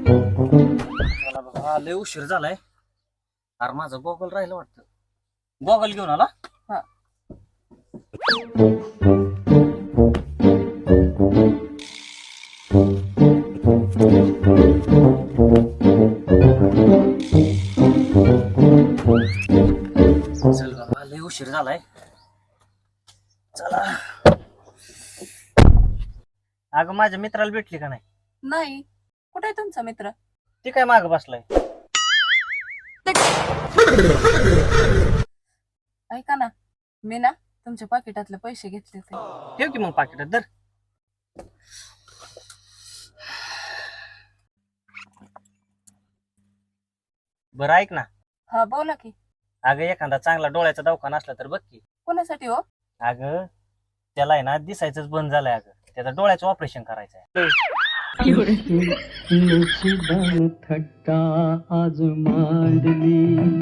मला बाबा लय उशीर झालाय. अरे माझं गॉगल राहिलं वाटतं. गॉगल घेऊन आला. हा. चल बाबा लय उशीर झालाय. चला. अगं माझ्या मित्राला भेटली का नाही? नाही, कुठे आहे तुमचा मित्र? ती काय माग बसलाय. ऐका ना, मी ना तुमच्या पाकिटातले पैसे घेतले ते. ठेव की मग पाकिटात धर. बरं ऐक ना. हा बोला की. अगं एखादा चांगला डोळ्याचा दवाखाना असला तर बघ की. कोणासाठी हो? अगं त्याला आहे ना दिसायचंच बंद झालंय. अगं त्याचा डोळ्याचं ऑपरेशन करायचं आहे. नशिबान थट्टा आज मांडली.